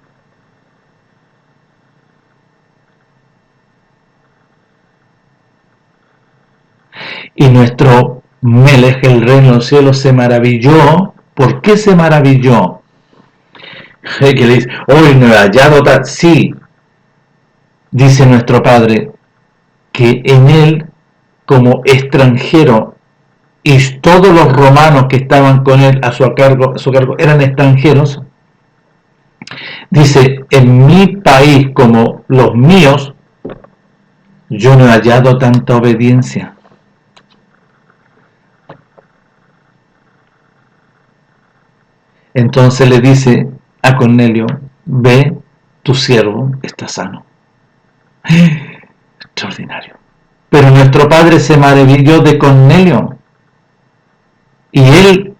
Y nuestro Melech, el reino de los cielos, se maravilló. ¿Por qué se maravilló? Que le dice: hoy no he hallado tal. Sí, dice nuestro Padre que en él, como extranjero, y todos los romanos que estaban con él a su cargo eran extranjeros, dice, en mi país como los míos, yo no he hallado tanta obediencia. Entonces le dice a Cornelio, ve, tu siervo está sano. Extraordinario. Pero nuestro Padre se maravilló de Cornelio. Y él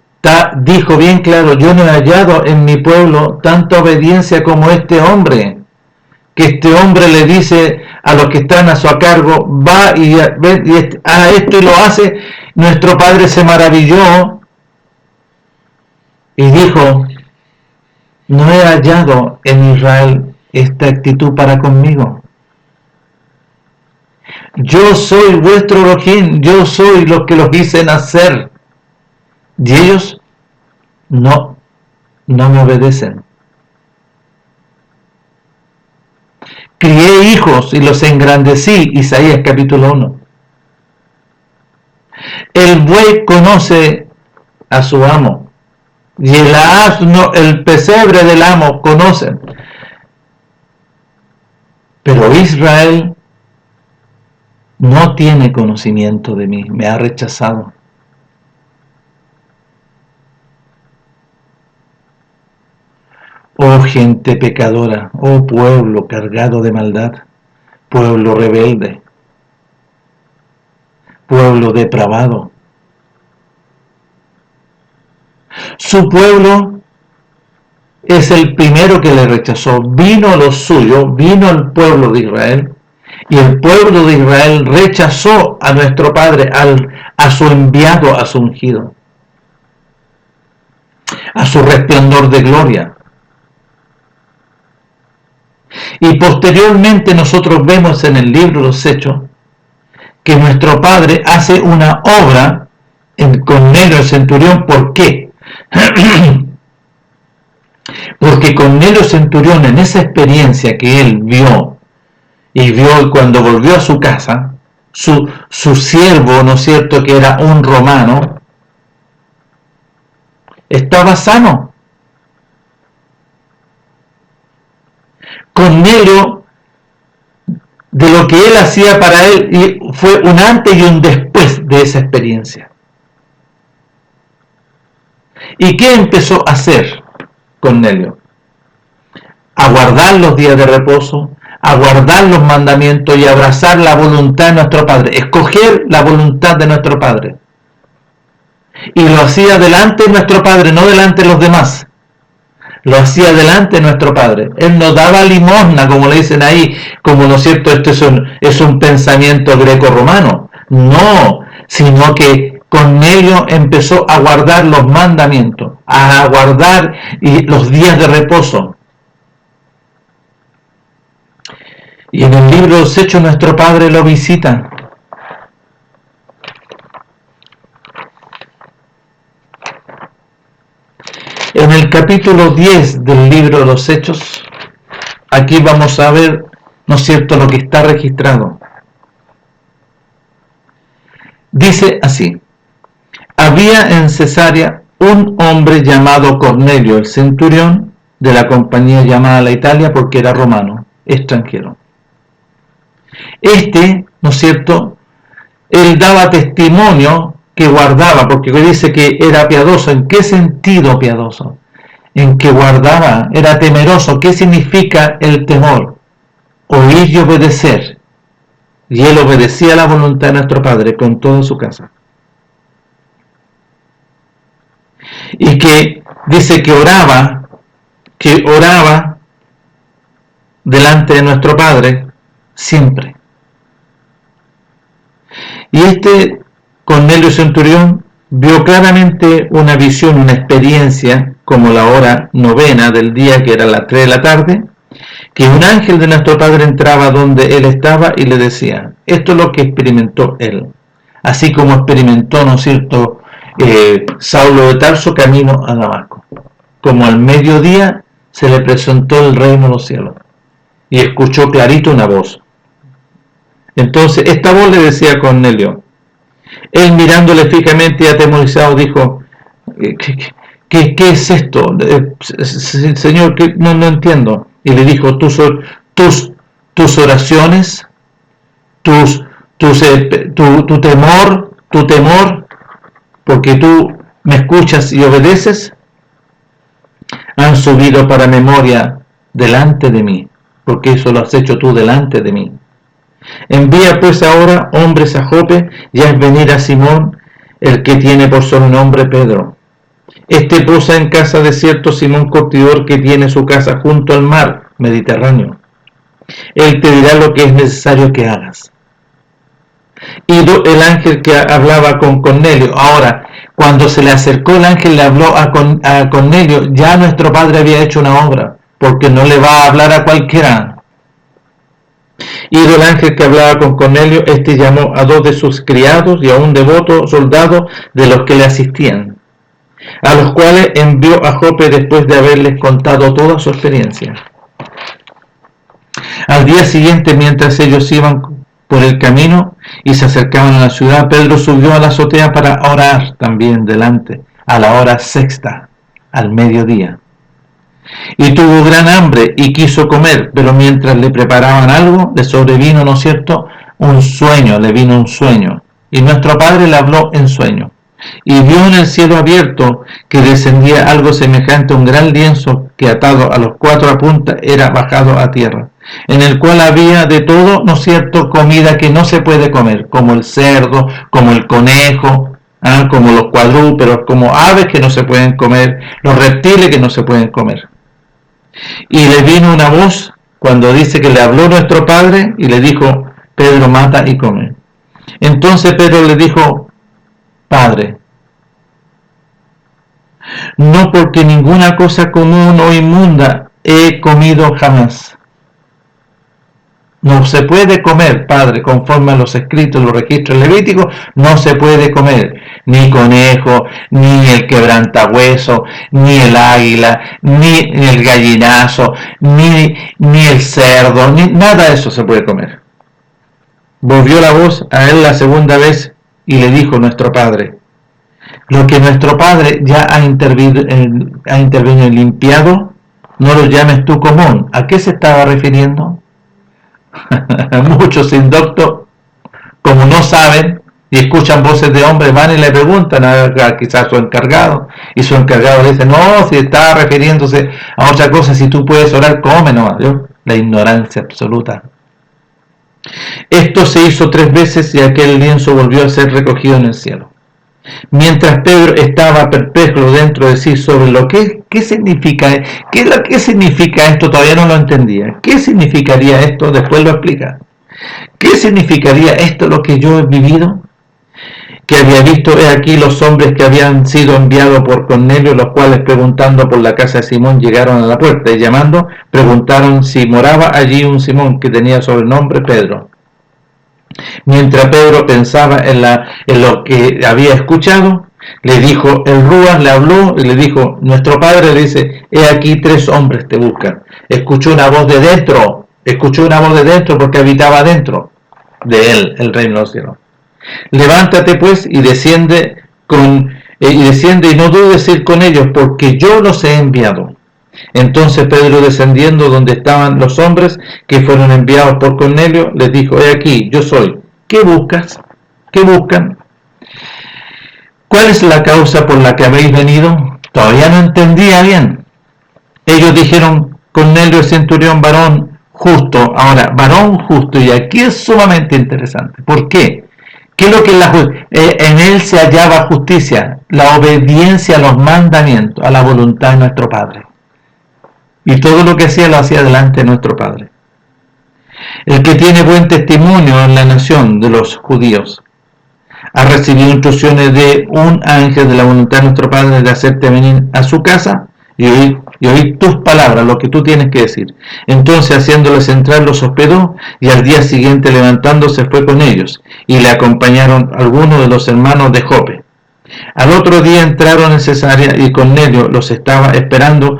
dijo bien claro, yo no he hallado en mi pueblo tanta obediencia como este hombre. Que este hombre le dice a los que están a su cargo, va y a esto y lo hace. Nuestro Padre se maravilló y dijo, no he hallado en Israel esta actitud para conmigo. Yo soy vuestro Elohim, yo soy los que los hice nacer. Y ellos no me obedecen. Crié hijos y los engrandecí, Isaías capítulo 1. El buey conoce a su amo, y el asno, el pesebre del amo conocen. Pero Israel no tiene conocimiento de mí, me ha rechazado. Oh gente pecadora, oh pueblo cargado de maldad, pueblo rebelde, pueblo depravado. Su pueblo es el primero que le rechazó. Vino a lo suyo, vino al pueblo de Israel, y el pueblo de Israel rechazó a nuestro Padre, a su enviado, a su ungido, a su resplandor de gloria. Y posteriormente nosotros vemos en el libro de los Hechos que nuestro Padre hace una obra en Cornelio el centurión. ¿Por qué? Porque Cornelio centurión, en esa experiencia que él vio, y cuando volvió a su casa, su siervo, ¿no es cierto?, que era un romano, estaba sano. Cornelio, de lo que él hacía para él, fue un antes y un después de esa experiencia. ¿Y qué empezó a hacer Cornelio? A guardar los días de reposo, a guardar los mandamientos y abrazar la voluntad de nuestro Padre, escoger la voluntad de nuestro Padre. Y lo hacía delante de nuestro Padre, no delante de los demás. Lo hacía delante de nuestro Padre. Él no daba limosna, como le dicen ahí, como, ¿no es cierto?, esto es un pensamiento greco-romano. No, sino que Cornelio empezó a guardar los mandamientos, a guardar los días de reposo. Y en el libro de los Hechos nuestro Padre lo visita. En el capítulo 10 del libro de los Hechos, aquí vamos a ver, ¿no es cierto?, lo que está registrado. Dice así: había en Cesarea un hombre llamado Cornelio, el centurión de la compañía llamada la Italia, porque era romano, extranjero. ¿No es cierto?, él daba testimonio que guardaba, porque dice que era piadoso. ¿En qué sentido piadoso? En que guardaba, era temeroso. ¿Qué significa el temor? Oír y obedecer. Y él obedecía la voluntad de nuestro Padre con toda su casa. Y que dice que oraba delante de nuestro Padre siempre. Y Cornelio centurión vio claramente una visión, una experiencia, como la hora novena del día, que era las 3 de la tarde, que un ángel de nuestro Padre entraba donde él estaba y le decía, esto es lo que experimentó él, así como experimentó, ¿no es cierto?, Saulo de Tarso camino a Damasco, como al mediodía se le presentó el reino de los cielos. y escuchó clarito una voz. Entonces esta voz le decía a Cornelio. Él, mirándole fijamente y atemorizado, dijo: ¿Qué es esto? Señor, no entiendo. Y le dijo: tus oraciones, tu temor, porque tú me escuchas y obedeces, han subido para memoria delante de mí, porque eso lo has hecho tú delante de mí. Envía pues ahora hombres a Jope y haz venir a Simón, el que tiene por sobrenombre Pedro. Este posa en casa de cierto Simón Curtidor, que tiene su casa junto al mar Mediterráneo. Él te dirá lo que es necesario que hagas. Y el ángel que hablaba con Cornelio. Ahora, cuando se le acercó el ángel, le habló a Cornelio. Ya nuestro padre había hecho una obra, porque no le va a hablar a cualquiera. Y el ángel que hablaba con Cornelio, este llamó a 2 de sus criados y a un devoto soldado de los que le asistían, a los cuales envió a Jope después de haberles contado toda su experiencia. Al día siguiente, mientras ellos iban por el camino y se acercaban a la ciudad, Pedro subió a la azotea para orar también delante, a la hora sexta, al mediodía. Y tuvo gran hambre y quiso comer, pero mientras le preparaban algo, le sobrevino, ¿no es cierto?, le vino un sueño. Y nuestro padre le habló en sueño. Y vio en el cielo abierto que descendía algo semejante a un gran lienzo que, atado a los 4 puntas, era bajado a tierra, en el cual había de todo, ¿no es cierto?, comida que no se puede comer, como el cerdo, como el conejo, como los cuadrúpedos, como aves que no se pueden comer, los reptiles que no se pueden comer. Y le vino una voz cuando dice que le habló nuestro padre y le dijo: Pedro, mata y come. Entonces Pedro le dijo: Padre, no, porque ninguna cosa común o inmunda he comido jamás. No se puede comer, Padre, conforme a los escritos, los registros levíticos, no se puede comer ni conejo, ni el quebrantahueso, ni el águila, ni el gallinazo, ni el cerdo, ni nada de eso se puede comer. Volvió la voz a él la segunda vez y le dijo nuestro Padre: lo que nuestro Padre ya ha intervenido y limpiado, no lo llames tú común. ¿A qué se estaba refiriendo? Muchos indoctos, como no saben y escuchan voces de hombres, van y le preguntan a quizás su encargado, y su encargado le dice: no, si está refiriéndose a otra cosa, si tú puedes orar, come nomás. La ignorancia absoluta. Esto se hizo 3 veces y aquel lienzo volvió a ser recogido en el cielo. Mientras Pedro estaba perplejo dentro de sí sobre lo que ¿qué significa esto? Todavía no lo entendía. ¿Qué significaría esto? Después lo explica. ¿Qué significaría esto, lo que yo he vivido? Que había visto, he aquí, los hombres que habían sido enviados por Cornelio, los cuales, preguntando por la casa de Simón, llegaron a la puerta y llamando, preguntaron si moraba allí un Simón que tenía sobrenombre Pedro. Mientras Pedro pensaba en lo que había escuchado, le dijo, el Rúas le habló y le dijo: nuestro padre le dice: he aquí 3 hombres te buscan. Escuchó una voz de dentro porque habitaba dentro de él el reino de los cielos. Levántate pues y desciende y no dudes ir con ellos, porque yo los he enviado. Entonces Pedro, descendiendo donde estaban los hombres que fueron enviados por Cornelio, les dijo: he aquí, yo soy. ¿Qué buscas? ¿Qué buscan? ¿Cuál es la causa por la que habéis venido? Todavía no entendía bien. Ellos dijeron: Cornelio, centurión, varón justo. Ahora, varón justo, y aquí es sumamente interesante. ¿Por qué? ¿Qué es lo que en él se hallaba justicia? La obediencia a los mandamientos, a la voluntad de nuestro Padre. Y todo lo que hacía lo hacía delante de nuestro Padre. El que tiene buen testimonio en la nación de los judíos ha recibido instrucciones de un ángel de la voluntad de nuestro Padre de hacerte venir a su casa y oír tus palabras, lo que tú tienes que decir. Entonces, haciéndoles entrar, los hospedó, y al día siguiente, levantándose, fue con ellos, y le acompañaron algunos de los hermanos de Jope. Al otro día entraron en Cesarea y Cornelio los estaba esperando,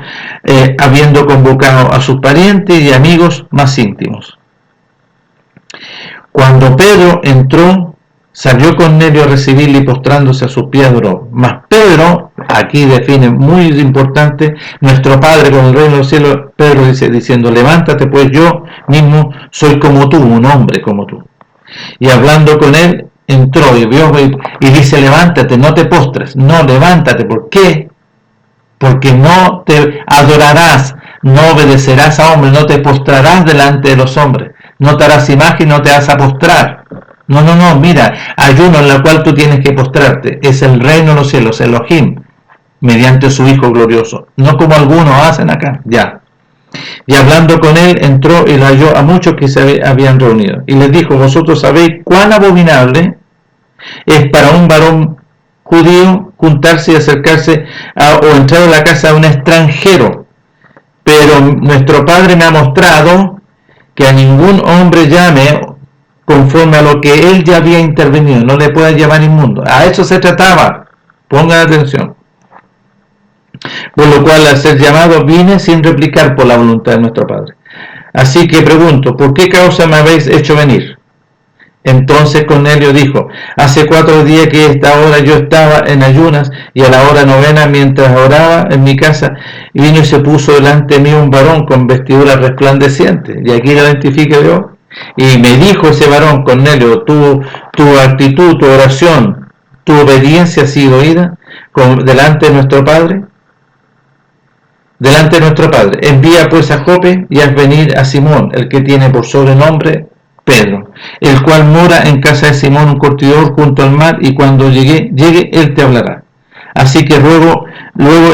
habiendo convocado a sus parientes y amigos más íntimos. Cuando Pedro entró, salió Cornelio a recibirle y postrándose a sus pies adoró. Mas Pedro, aquí define muy importante, nuestro Padre con el reino de los cielos, Pedro dice, diciendo, levántate pues, yo mismo soy como tú, un hombre como tú. Y hablando con él, entró y vio y dice, levántate, no te postres, no, levántate. ¿Por qué? Porque no te adorarás, no obedecerás a hombres, no te postrarás delante de los hombres, no te harás imagen, no te vas a postrar. No, mira, ayuno en el cual tú tienes que postrarte, es el reino de los cielos, Elohim, mediante su Hijo glorioso, no como algunos hacen acá, ya. Y hablando con él, entró y lo halló a muchos que se habían reunido. Y les dijo, vosotros sabéis cuán abominable es para un varón judío juntarse y acercarse o entrar a la casa de un extranjero. Pero nuestro Padre me ha mostrado que a ningún hombre llame conforme a lo que él ya había intervenido, no le puede llamar inmundo. A eso se trataba, pongan atención. Por lo cual, al ser llamado, vine sin replicar por la voluntad de nuestro Padre. Así que pregunto, ¿por qué causa me habéis hecho venir? Entonces Cornelio dijo, hace 4 días que a esta hora yo estaba en ayunas y a la hora 9 mientras oraba en mi casa, y vino y se puso delante de mí un varón con vestidura resplandeciente. Y aquí lo identifique yo. Y me dijo ese varón, Cornelio, tu actitud, tu oración, tu obediencia ha sido oída delante de nuestro Padre. Delante de nuestro Padre, envía pues a Jope y haz venir a Simón, el que tiene por sobrenombre Pedro, el cual mora en casa de Simón, un curtidor junto al mar, y cuando llegue, él te hablará. Así que luego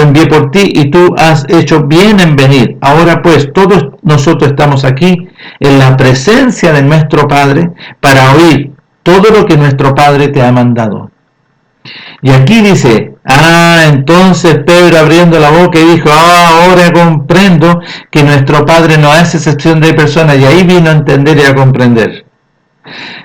envié por ti, y tú has hecho bien en venir. Ahora pues, todos nosotros estamos aquí, en la presencia de nuestro Padre, para oír todo lo que nuestro Padre te ha mandado. Y aquí dice, entonces Pedro abriendo la boca y dijo, ahora comprendo que nuestro Padre no hace excepción de personas, y ahí vino a entender y a comprender.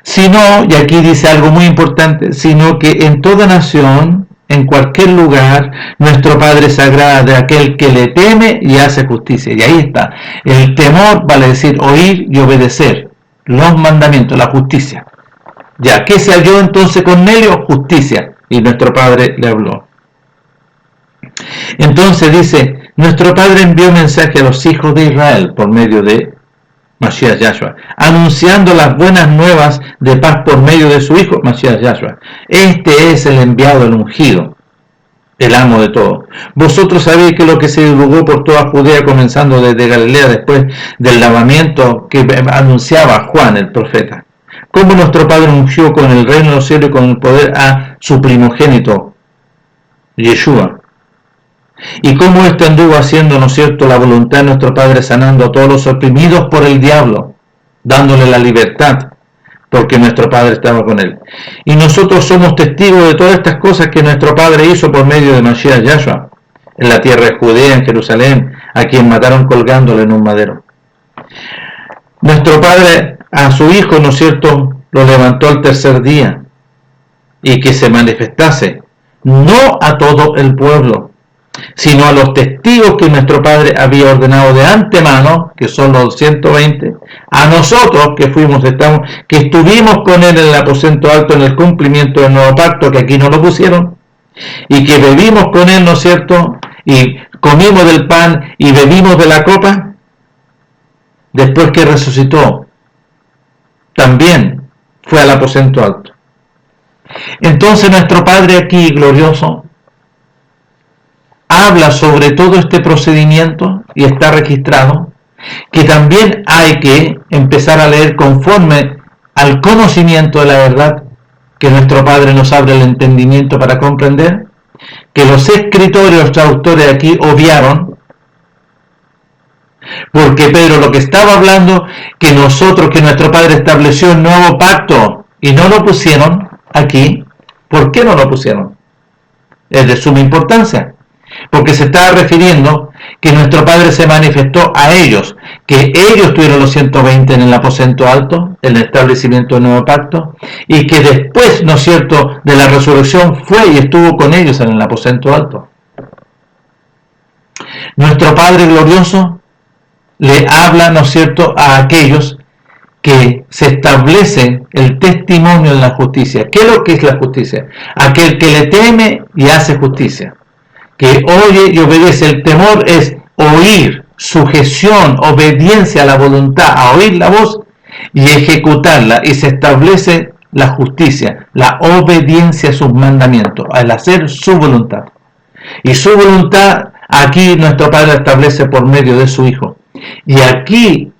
Sino, y aquí dice algo muy importante, sino que en toda nación, en cualquier lugar, nuestro Padre se agrada de aquel que le teme y hace justicia. Y ahí está, el temor vale decir oír y obedecer los mandamientos, la justicia. Ya, ¿qué se halló entonces Cornelio? Justicia. Y nuestro Padre le habló. Entonces dice, nuestro Padre envió mensaje a los hijos de Israel por medio de Mashiach Yahshua, anunciando las buenas nuevas de paz por medio de su Hijo, Mashiach Yahshua. Este es el enviado, el ungido, el amo de todo. Vosotros sabéis que lo que se divulgó por toda Judea, comenzando desde Galilea, después del lavamiento que anunciaba Juan el profeta. Cómo nuestro Padre ungió con el reino de los cielos y con el poder a su primogénito, Yeshua. Y cómo esto anduvo haciendo, ¿no es cierto?, la voluntad de nuestro Padre, sanando a todos los oprimidos por el diablo, dándole la libertad, porque nuestro Padre estaba con él. Y nosotros somos testigos de todas estas cosas que nuestro Padre hizo por medio de Mashiach Yahshua, en la tierra de Judea, en Jerusalén, a quien mataron colgándole en un madero. Nuestro Padre a su Hijo, ¿no es cierto?, lo levantó al tercer día, y que se manifestase, no a todo el pueblo, sino a los testigos que nuestro Padre había ordenado de antemano, que son los 120, a nosotros que estuvimos con él en el aposento alto en el cumplimiento del nuevo pacto, que aquí no lo pusieron, y que bebimos con él, ¿no es cierto?, y comimos del pan y bebimos de la copa, después que resucitó, también fue al aposento alto. Entonces nuestro Padre aquí, glorioso, habla sobre todo este procedimiento, y está registrado, que también hay que empezar a leer conforme al conocimiento de la verdad, que nuestro Padre nos abre el entendimiento para comprender, que los escritores, los traductores aquí obviaron, porque Pedro lo que estaba hablando, que nuestro Padre estableció un nuevo pacto, y no lo pusieron aquí. ¿Por qué no lo pusieron? Es de suma importancia. porque se estaba refiriendo que nuestro Padre se manifestó a ellos, que ellos tuvieron los 120 en el aposento alto, el establecimiento del nuevo pacto, y que después, ¿no es cierto?, de la resurrección fue y estuvo con ellos en el aposento alto. Nuestro Padre glorioso le habla, ¿no es cierto?, a aquellos que se establece el testimonio de la justicia. ¿Qué es lo que es la justicia? Aquel que le teme y hace justicia, que oye y obedece. El temor es oír, sujeción, obediencia a la voluntad, a oír la voz y ejecutarla, y se establece la justicia, la obediencia a sus mandamientos, al hacer su voluntad. Y su voluntad aquí nuestro Padre establece por medio de su Hijo. Y aquí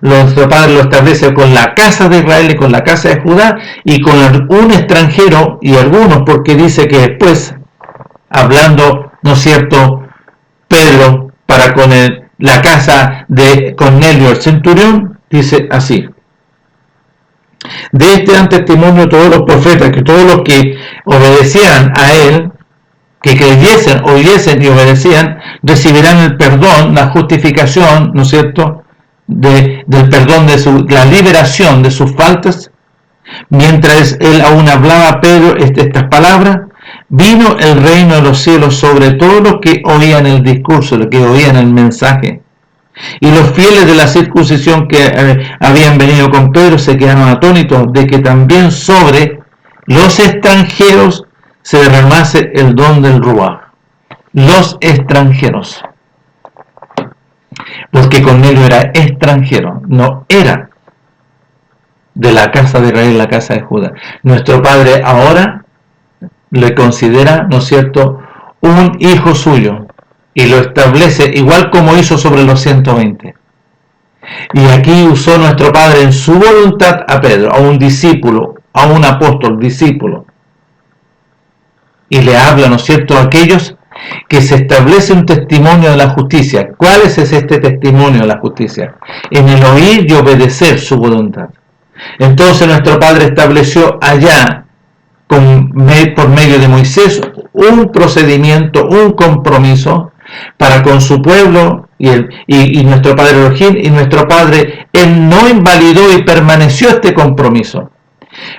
nuestro Padre lo establece con la casa de Israel y con la casa de Judá y con un extranjero y algunos, porque dice que después, hablando, ¿no es cierto?, Pedro para con la casa de Cornelio el centurión, dice así: de este dan testimonio todos los profetas, que todos los que obedecieran a él, que creyesen, oyesen y obedecían, recibirán el perdón, la justificación, ¿no es cierto?, del perdón, la liberación de sus faltas. Mientras él aún hablaba a Pedro estas palabras, vino el reino de los cielos sobre todos los que oían el discurso, los que oían el mensaje. Y los fieles de la circuncisión que habían venido con Pedro se quedaron atónitos de que también sobre los extranjeros se derramase el don del Ruaj. Los extranjeros. Porque Cornelio era extranjero, no era de la casa de Israel, la casa de Judá. Nuestro Padre ahora le considera, ¿no es cierto?, un hijo suyo, y lo establece igual como hizo sobre los 120. Y aquí usó nuestro Padre en su voluntad a Pedro, a un discípulo, a un apóstol, discípulo, y le habla, ¿no es cierto?, a aquellos que se establece un testimonio de la justicia. ¿Cuál es este testimonio de la justicia? En el oír y obedecer su voluntad. Entonces nuestro Padre estableció allá, por medio de Moisés, un procedimiento, un compromiso para con su pueblo y nuestro Padre Elohim, y nuestro Padre, él no invalidó y permaneció este compromiso,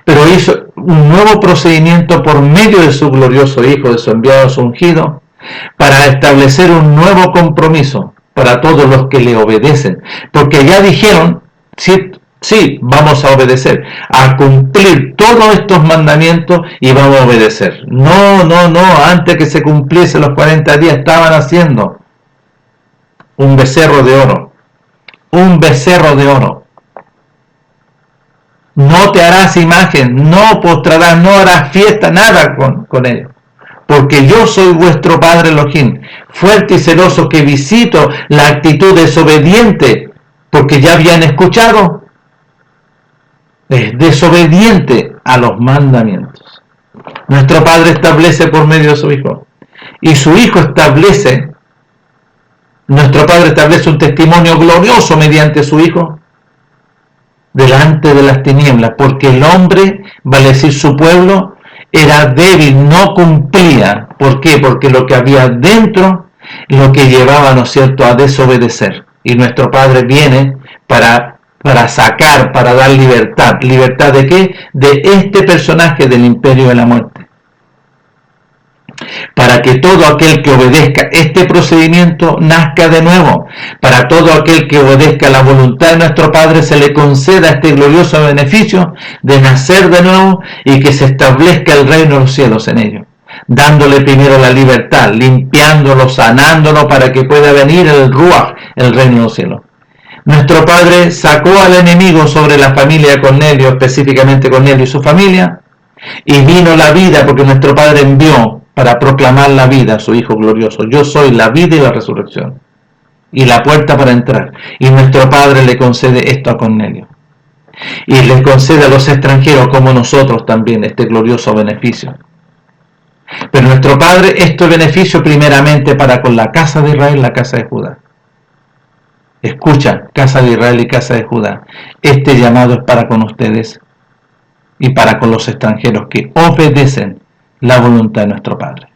pero hizo un nuevo procedimiento por medio de su glorioso Hijo, de su enviado, su ungido, para establecer un nuevo compromiso para todos los que le obedecen, porque ya dijeron, sí, vamos a obedecer, a cumplir todos estos mandamientos y vamos a obedecer. No, antes que se cumpliesen los 40 días estaban haciendo un becerro de oro, no te harás imagen, no postrarás, no harás fiesta, nada con ellos. Porque yo soy vuestro Padre Elohim, fuerte y celoso, que visito la actitud desobediente, porque ya habían escuchado, es desobediente a los mandamientos. Nuestro Padre establece por medio de su Hijo, y su Hijo nuestro Padre establece un testimonio glorioso mediante su Hijo, delante de las tinieblas, porque el hombre, vale decir su pueblo, era débil, no cumplía. ¿Por qué? Porque lo que había dentro, lo que llevaba, ¿no es cierto?, a desobedecer. Y nuestro Padre viene para sacar, para dar libertad. ¿Libertad de qué? De este personaje del imperio de la muerte. Para que todo aquel que obedezca este procedimiento nazca de nuevo. Para todo aquel que obedezca la voluntad de nuestro Padre se le conceda este glorioso beneficio de nacer de nuevo y que se establezca el reino de los cielos en ellos, dándole primero la libertad, limpiándolo, sanándolo para que pueda venir el Ruaj, el reino de los cielos. Nuestro Padre sacó al enemigo sobre la familia de Cornelio, específicamente Cornelio y su familia, y vino la vida, porque nuestro Padre envió para proclamar la vida a su Hijo glorioso. Yo soy la vida y la resurrección, y la puerta para entrar. Y nuestro Padre le concede esto a Cornelio, y le concede a los extranjeros como nosotros también este glorioso beneficio. Pero nuestro Padre, este beneficio primeramente para con la casa de Israel, la casa de Judá. Escucha, casa de Israel y casa de Judá, este llamado es para con ustedes y para con los extranjeros que obedecen la voluntad de nuestro Padre.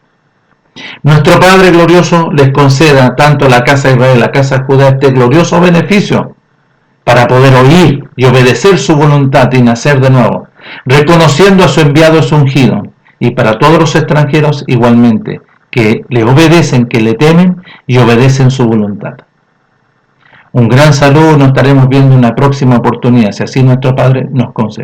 Nuestro Padre glorioso les conceda tanto a la casa de Israel y a la casa de Judá este glorioso beneficio para poder oír y obedecer su voluntad y nacer de nuevo, reconociendo a su enviado, su ungido, y para todos los extranjeros igualmente, que le obedecen, que le temen y obedecen su voluntad. Un gran saludo, nos estaremos viendo en una próxima oportunidad, si así nuestro Padre nos concede.